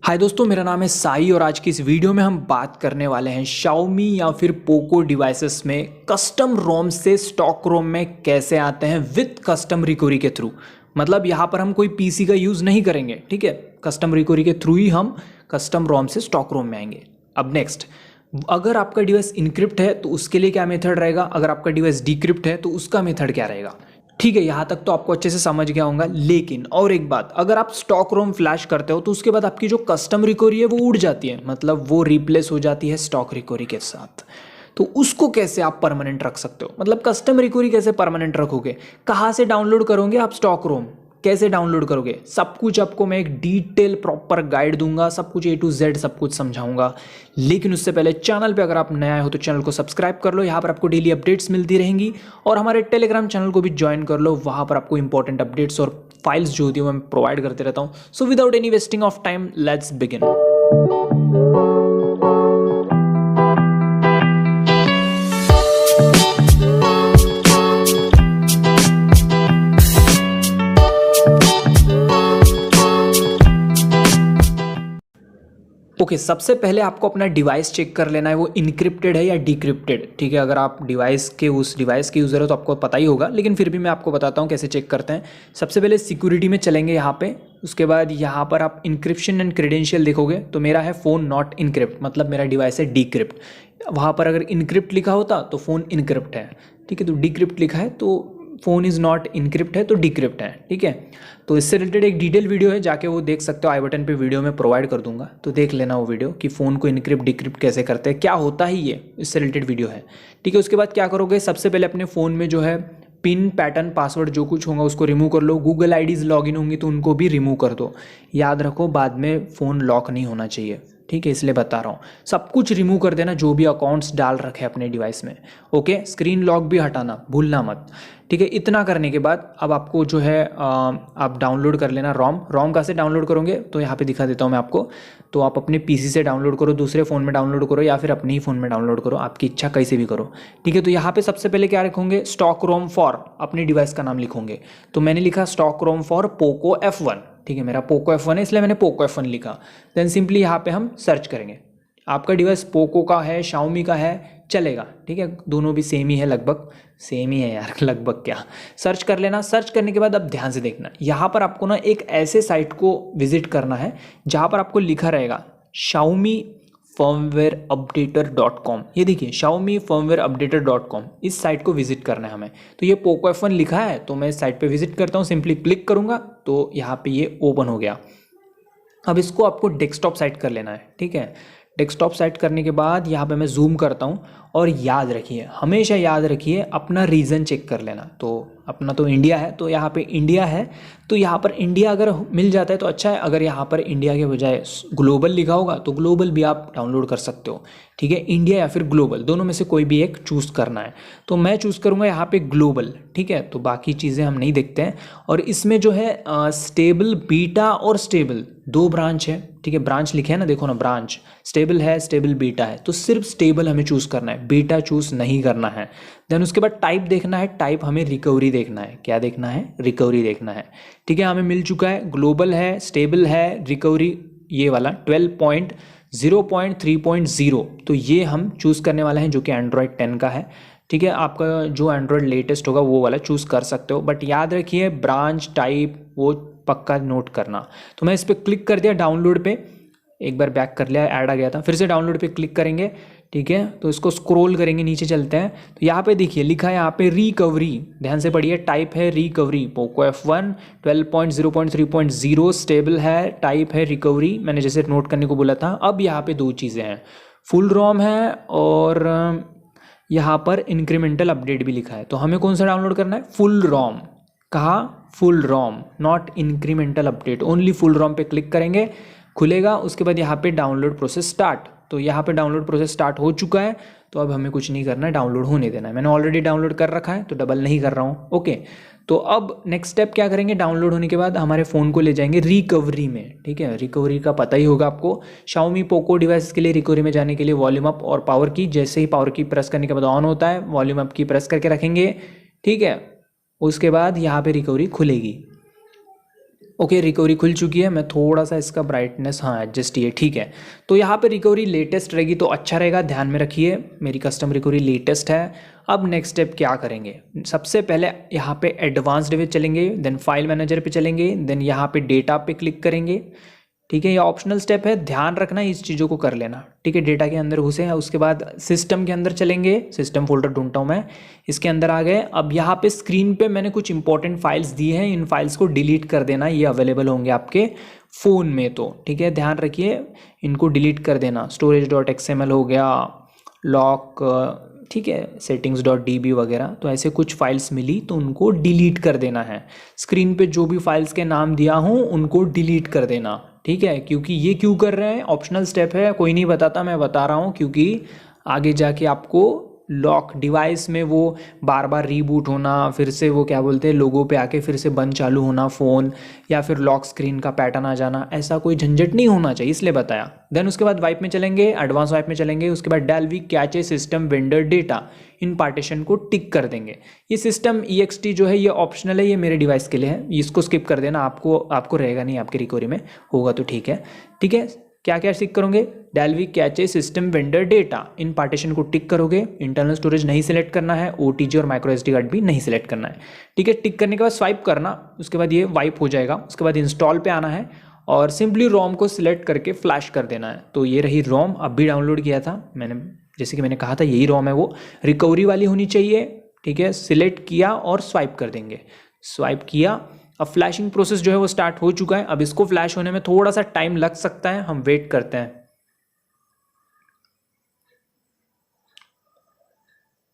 हाय दोस्तों, मेरा नाम है साई और आज की इस वीडियो में हम बात करने वाले हैं Xiaomi या फिर पोको डिवाइसेस में कस्टम रोम से स्टॉक रोम में कैसे आते हैं विथ कस्टम रिकवरी के थ्रू। मतलब यहाँ पर हम कोई पीसी का यूज़ नहीं करेंगे, ठीक है। कस्टम रिकवरी के थ्रू ही हम कस्टम रोम से स्टॉक रोम में आएंगे। अब नेक्स्ट, अगर आपका डिवाइस इनक्रिप्ट है तो उसके लिए क्या मेथड रहेगा, अगर आपका डिवाइस डिक्रिप्ट है तो उसका मेथड क्या रहेगा। ठीक है, यहाँ तक तो आपको अच्छे से समझ गया होगा। लेकिन और एक बात, अगर आप स्टॉक रोम फ्लैश करते हो तो उसके बाद आपकी जो कस्टम रिकवरी है वो उड़ जाती है, मतलब वो रिप्लेस हो जाती है स्टॉक रिकवरी के साथ। तो उसको कैसे आप परमानेंट रख सकते हो, मतलब कस्टम रिकवरी कैसे परमानेंट रखोगे, कहाँ से डाउनलोड करोगे आप स्टॉक रोम, कैसे डाउनलोड करोगे, सब कुछ आपको मैं एक डिटेल प्रॉपर गाइड दूंगा, सब कुछ A to Z सब कुछ समझाऊंगा। लेकिन उससे पहले चैनल पे अगर आप नया हो तो चैनल को सब्सक्राइब कर लो, यहाँ पर आपको डेली अपडेट्स मिलती रहेंगी। और हमारे टेलीग्राम चैनल को भी ज्वाइन कर लो, वहाँ पर आपको इंपॉर्टेंट अपडेट्स और फाइल्स जो होती है मैं प्रोवाइड करते रहता हूँ। So without any wasting of time let's begin. Okay, सबसे पहले आपको अपना डिवाइस चेक कर लेना है वो इनक्रिप्टेड है या डिक्रिप्टेड। ठीक है, अगर आप उस डिवाइस के यूज़र हो तो आपको पता ही होगा, लेकिन फिर भी मैं आपको बताता हूँ कैसे चेक करते हैं। सबसे पहले सिक्योरिटी में चलेंगे यहाँ पे। उसके बाद यहाँ पर आप इनक्रिप्शन एंड क्रेडेंशियल देखोगे तो मेरा है फ़ोन नॉट इनक्रिप्ट, मतलब मेरा डिवाइस है डिक्रिप्ट। वहाँ पर अगर इनक्रिप्ट लिखा होता तो फ़ोन इनक्रिप्ट है, ठीक है। तो डिक्रिप्ट लिखा है तो फ़ोन इज़ नॉट इनक्रिप्ट है तो डिक्रिप्ट है, ठीक है। तो इससे रिलेटेड एक डिटेल वीडियो है, जाके वो देख सकते हो, आई बटन पे वीडियो में प्रोवाइड कर दूंगा, तो देख लेना वो वीडियो कि फ़ोन को इनक्रिप्ट डिक्रिप्ट कैसे करते हैं, क्या होता है ये, इससे रिलेटेड वीडियो है, ठीक है। उसके बाद क्या करोगे, सबसे पहले अपने फ़ोन में जो है पिन पैटर्न पासवर्ड जो कुछ होगा उसको रिमूव कर लो। गूगल आईडीज़ लॉगिन होंगी तो उनको भी रिमूव कर दो। याद रखो बाद में फ़ोन लॉक नहीं होना चाहिए, ठीक है, इसलिए बता रहा हूँ। सब कुछ रिमूव कर देना जो भी अकाउंट्स डाल रखे अपने डिवाइस में, ओके। स्क्रीन लॉक भी हटाना भूलना मत, ठीक है। इतना करने के बाद अब आपको जो है आप डाउनलोड कर लेना रोम कहाँ से डाउनलोड करोगे तो यहाँ पे दिखा देता हूँ मैं आपको। तो आप अपने पीसी से डाउनलोड करो, दूसरे फ़ोन में डाउनलोड करो या फिर अपने ही फ़ोन में डाउनलोड करो, आपकी इच्छा कैसे भी करो, ठीक है। तो यहाँ पे सबसे पहले क्या लिखोगे, स्टॉक रोम फॉर, अपने डिवाइस का नाम लिखोगे। तो मैंने लिखा stock Rome for Poco F1, ठीक है। मेरा पोको F1 है इसलिए मैंने पोको F1 लिखा। देन सिंपली यहाँ पे हम सर्च करेंगे। आपका डिवाइस पोको का है, Xiaomi का है, चलेगा, ठीक है, दोनों भी सेम ही है, लगभग सेम ही है यार, लगभग क्या। सर्च कर लेना। सर्च करने के बाद अब ध्यान से देखना, यहाँ पर आपको ना एक ऐसे साइट को विजिट करना है जहाँ पर आपको लिखा रहेगा Xiaomi firmwareupdater.com। ये देखिए Xiaomi firmwareupdater.com, इस साइट को विजिट करना है हमें। तो ये पोको F1 लिखा है तो मैं इस साइट पे विजिट करता हूँ, सिंपली क्लिक करूँगा तो यहाँ पे ये ओपन हो गया। अब इसको आपको डेस्कटॉप साइट कर लेना है, ठीक है। डेस्कटॉप साइट करने के बाद यहाँ पे मैं जूम करता हूँ और याद रखिए, हमेशा याद रखिए अपना रीजन चेक कर लेना। तो अपना तो इंडिया है, तो यहाँ पे इंडिया है, तो यहाँ पर इंडिया अगर मिल जाता है तो अच्छा है। अगर यहाँ पर इंडिया के बजाय ग्लोबल लिखा होगा तो ग्लोबल भी आप डाउनलोड कर सकते हो, ठीक है। इंडिया या फिर ग्लोबल दोनों में से कोई भी एक चूज़ करना है, तो मैं चूज़ करूँगा यहाँ पे ग्लोबल, ठीक है। तो बाकी चीज़ें हम नहीं देखते हैं। और इसमें जो है स्टेबल बीटा और स्टेबल दो ब्रांच है, ठीक है। ब्रांच लिखे है ना, देखो ना, ब्रांच स्टेबल है, स्टेबल बीटा है, तो सिर्फ स्टेबल हमें चूज़ करना है, बीटा चूज़ नहीं करना है। देन उसके बाद टाइप देखना है, टाइप हमें रिकवरी देखना है। क्या देखना है, रिकवरी देखना है, ठीक है। हमें मिल चुका है, ग्लोबल है, स्टेबल है, रिकवरी ये वाला 12.0.3.0, तो ये हम चूज़ करने वाले हैं जो कि एंड्रॉयड 10 का है, ठीक है। आपका जो एंड्रॉयड लेटेस्ट होगा वो वाला चूज़ कर सकते हो, बट याद रखिए ब्रांच टाइप वो पक्का नोट करना। तो मैं इस पर क्लिक कर दिया, डाउनलोड पे एक बार बैक कर लिया, ऐड आ गया था, फिर से डाउनलोड पे क्लिक करेंगे, ठीक है। तो इसको स्क्रॉल करेंगे, नीचे चलते हैं, तो यहाँ पे देखिए लिखा है यहाँ पे रिकवरी, ध्यान से पढ़िए, टाइप है रिकवरी, पोको F1 12.0.3.0 स्टेबल है, टाइप है रिकवरी, मैंने जैसे नोट करने को बोला था। अब यहाँ पे दो चीज़ें हैं, फुल रोम है और यहाँ पर इंक्रीमेंटल अपडेट भी लिखा है। तो हमें कौन सा डाउनलोड करना है, फुल रोम। कहाँ, full ROM, not incremental update, only full ROM पे क्लिक करेंगे, खुलेगा। उसके बाद यहाँ पे डाउनलोड प्रोसेस स्टार्ट, तो यहाँ पे डाउनलोड प्रोसेस स्टार्ट हो चुका है। तो अब हमें कुछ नहीं करना है, डाउनलोड होने देना है। मैंने ऑलरेडी डाउनलोड कर रखा है तो डबल नहीं कर रहा हूँ, ओके। तो अब नेक्स्ट स्टेप क्या करेंगे, डाउनलोड होने के बाद हमारे फ़ोन को ले जाएंगे रिकवरी में, ठीक है। रिकवरी का पता ही होगा आपको, Xiaomi पोको डिवाइस के लिए रिकवरी में जाने के लिए वॉल्यूम अप और पावर की, जैसे ही पावर की प्रेस करने के बाद ऑन होता है, वॉल्यूम अप की प्रेस करके रखेंगे, ठीक है। उसके बाद यहाँ पे रिकवरी खुलेगी, ओके रिकवरी खुल चुकी है। मैं थोड़ा सा इसका ब्राइटनेस हाँ एडजस्ट ये ठीक है। तो यहाँ पे रिकवरी लेटेस्ट रहेगी तो अच्छा रहेगा, ध्यान में रखिए मेरी कस्टम रिकवरी लेटेस्ट है। अब नेक्स्ट स्टेप क्या करेंगे, सबसे पहले यहाँ पे एडवांस्ड पे चलेंगे, देन फाइल मैनेजर पे चलेंगे, देन यहाँ पे डेटा पे क्लिक करेंगे। ठीक है, ये ऑप्शनल स्टेप है, ध्यान रखना इस चीज़ों को कर लेना। ठीक है, डेटा के अंदर घुसे, उसके बाद सिस्टम के अंदर चलेंगे, सिस्टम फोल्डर ढूंढता हूँ मैं, इसके अंदर आ गए। अब यहाँ पे स्क्रीन पे मैंने कुछ इंपॉर्टेंट फाइल्स दिए हैं, इन फाइल्स को डिलीट कर देना, ये अवेलेबल होंगे आपके फ़ोन में तो ठीक है, ध्यान रखिए इनको डिलीट कर देना। storage.xml हो गया, लॉक, ठीक है, settings.db वगैरह, तो ऐसे कुछ फाइल्स मिली तो उनको डिलीट कर देना है। स्क्रीन पे जो भी फाइल्स के नाम दिया हूँ उनको डिलीट कर देना। ठीक है, क्योंकि ये क्यों कर रहे हैं, ऑप्शनल स्टेप है, कोई नहीं बताता, मैं बता रहा हूँ, क्योंकि आगे जाके आपको लॉक डिवाइस में वो बार बार रीबूट होना, फिर से वो क्या बोलते हैं लोगो पे आके फिर से बंद चालू होना फ़ोन, या फिर लॉक स्क्रीन का पैटर्न आ जाना, ऐसा कोई झंझट नहीं होना चाहिए, इसलिए बताया। देन उसके बाद वाइप में चलेंगे, एडवांस वाइप में चलेंगे, उसके बाद डेल्वी कैचे सिस्टम वेंडर डेटा, इन पार्टीशन को टिक कर देंगे। ये सिस्टम EXT जो है ये ऑप्शनल है, ये मेरे डिवाइस के लिए है, इसको स्किप कर देना, आपको रहेगा नहीं, आपकी रिकवरी में होगा तो ठीक है। ठीक है, क्या क्या टिक करोगे, डेल्वी कैचे सिस्टम वेंडर डेटा, इन पार्टीशन को टिक करोगे। इंटरनल स्टोरेज नहीं सिलेक्ट करना है, OTG और माइक्रो SD कार्ड भी नहीं सिलेक्ट करना है। ठीक है, टिक करने के बाद स्वाइप करना, उसके बाद ये वाइप हो जाएगा। उसके बाद इंस्टॉल पे आना है और सिंपली रोम को सिलेक्ट करके फ्लैश कर देना है। तो ये रही रोम, अभी डाउनलोड किया था मैंने, जैसे कि मैंने कहा था यही रोम है, वो रिकवरी वाली होनी चाहिए। ठीक है, सिलेक्ट किया और स्वाइप कर देंगे, स्वाइप किया। अब फ्लैशिंग प्रोसेस जो है वो स्टार्ट हो चुका है। अब इसको फ्लैश होने में थोड़ा सा टाइम लग सकता है, हम वेट करते हैं।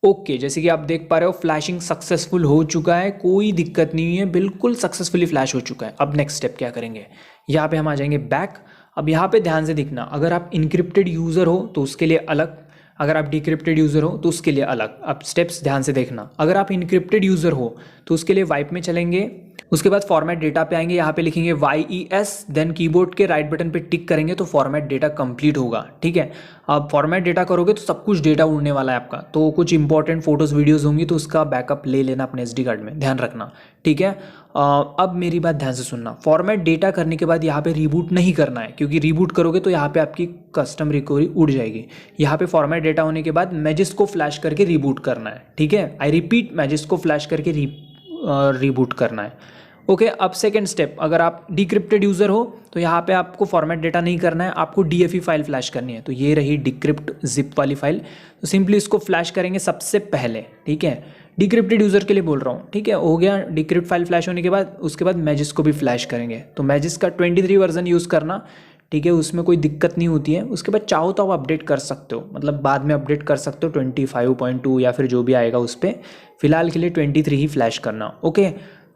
ओके, जैसे कि आप देख पा रहे हो फ्लैशिंग सक्सेसफुल हो चुका है, कोई दिक्कत नहीं हुई है, बिल्कुल सक्सेसफुली फ्लैश हो चुका है। अब नेक्स्ट स्टेप क्या करेंगे, यहाँ पे हम आ जाएंगे बैक। अब यहाँ पे ध्यान से दिखना, अगर आप इनक्रिप्टेड यूज़र हो तो उसके लिए अलग, अगर आप डिक्रिप्टेड यूज़र हो तो उसके लिए अलग। अब स्टेप्स ध्यान से देखना, अगर आप इनक्रिप्टेड यूज़र हो तो उसके लिए वाइप में चलेंगे, उसके बाद फॉर्मेट डेटा पे आएंगे, यहाँ पे लिखेंगे YES, देन कीबोर्ड के राइट बटन पे टिक करेंगे तो फॉर्मेट डेटा कंप्लीट होगा। ठीक है, अब फॉर्मेट डेटा करोगे तो सब कुछ डेटा उड़ने वाला है आपका, तो कुछ इंपॉर्टेंट फोटोज़ वीडियोज़ होंगी तो उसका बैकअप ले लेना अपने SD कार्ड में, ध्यान रखना। ठीक है, अब मेरी बात ध्यान से सुनना, फॉर्मेट डेटा करने के बाद यहाँ पे रीबूट नहीं करना है, क्योंकि रीबूट करोगे तो यहाँ पे आपकी कस्टम रिकवरी उड़ जाएगी। यहाँ पे फॉर्मेट डेटा होने के बाद मैजिस को फ्लैश करके रीबूट करना है। ठीक है, आई रिपीट, मैजिस को फ्लैश करके रीबूट करना है। ओके, अब सेकेंड स्टेप, अगर आप डिक्रिप्टेड यूज़र हो तो यहाँ पे आपको फॉर्मेट डेटा नहीं करना है, आपको DFE फाइल फ्लैश करनी है। तो ये रही डिक्रिप्ट जिप वाली फाइल, तो सिंपली इसको फ्लैश करेंगे सबसे पहले। ठीक है, डिक्रिप्टेड यूज़र के लिए बोल रहा हूँ। ठीक है, हो गया डिक्रिप्ट फाइल फ्लैश होने के बाद, उसके बाद मैजिस को भी फ्लैश करेंगे। तो मैजिस का 23 वर्जन यूज़ करना, ठीक है, उसमें कोई दिक्कत नहीं होती है। उसके बाद चाहो तो आप अपडेट कर सकते हो, मतलब बाद में अपडेट कर सकते हो 25.2 या फिर जो भी आएगा उस पर। फिलहाल के लिए 23 ही फ्लैश करना। ओके,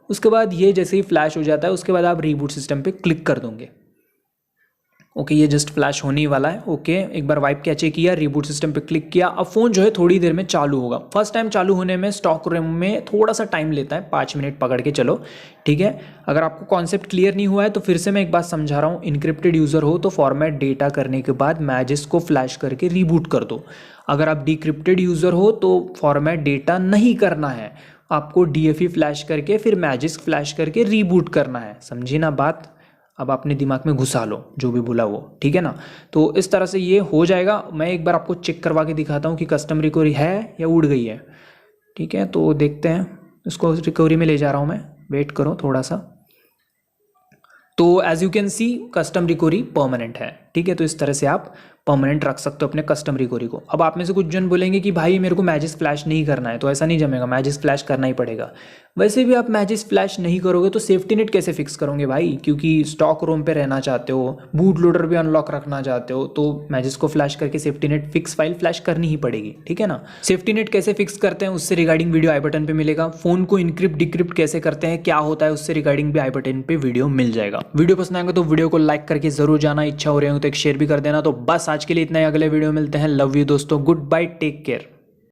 उसके बाद ये जैसे ही फ्लैश हो जाता है उसके बाद आप रीबूट सिस्टम पे क्लिक कर दोगे। ओके, ये जस्ट फ्लैश होने ही वाला है। ओके, एक बार वाइप कैचे किया, रीबूट सिस्टम पे क्लिक किया, अब फ़ोन जो है थोड़ी देर में चालू होगा। फर्स्ट टाइम चालू होने में स्टॉक रैम में थोड़ा सा टाइम लेता है, 5 मिनट पकड़ के चलो। ठीक है, अगर आपको कॉन्सेप्ट क्लियर नहीं हुआ है तो फिर से मैं एक बात समझा रहा हूँ, इनक्रिप्टेड यूज़र हो तो फॉर्मेट डेटा करने के बाद मैजिस को फ्लैश करके रीबूट कर दो। अगर आप डिक्रिप्टेड यूज़र हो तो फॉर्मेट डेटा नहीं करना है, आपको DFE फ्लैश करके फिर मैजिस फ्लैश करके रीबूट करना है। समझी ना बात, अब अपने दिमाग में घुसा लो जो भी बोला वो, ठीक है ना। तो इस तरह से ये हो जाएगा। मैं एक बार आपको चेक करवा के दिखाता हूँ कि कस्टम रिकवरी है या उड़ गई है। ठीक है, तो देखते हैं, इसको रिकवरी में ले जा रहा हूँ मैं, वेट करो थोड़ा सा। तो as you can see custom recovery permanent है। ठीक है, तो इस तरह से आप परमानेंट रख सकते हो अपने कस्टम रिकवरी को। अब आप में से कुछ जन बोलेंगे कि भाई मेरे को मैजिस फ्लैश नहीं करना है, तो ऐसा नहीं जमेगा, मैजिस फ्लैश करना ही पड़ेगा। वैसे भी आप मैजिस फ्लैश नहीं करोगे तो सेफ्टी नेट कैसे फिक्स करोगे भाई, क्योंकि स्टॉक रोम पे रहना चाहते हो, बूट लोडर भी अनलॉक रखना चाहते हो, तो मैजिस को फ्लैश करके safety net fix file flash करनी ही पड़ेगी। ठीक है ना, सेफ्टी नेट कैसे फिक्स करते हैं उससे रिगार्डिंग वीडियो आई बटन पे मिलेगा। फोन को इनक्रिप्ट डिक्रिप्ट कैसे करते हैं, क्या होता है, उससे रिगार्डिंग भी आई बटन पे वीडियो मिल जाएगा। वीडियो पसंद आएगा तो वीडियो को लाइक करके जरूर जाना, इच्छा हो रही हो तो एक शेयर भी कर देना। तो बस आज के लिए इतना ही, अगले वीडियो मिलते हैं। लव यू दोस्तों, गुड बाय, टेक केयर।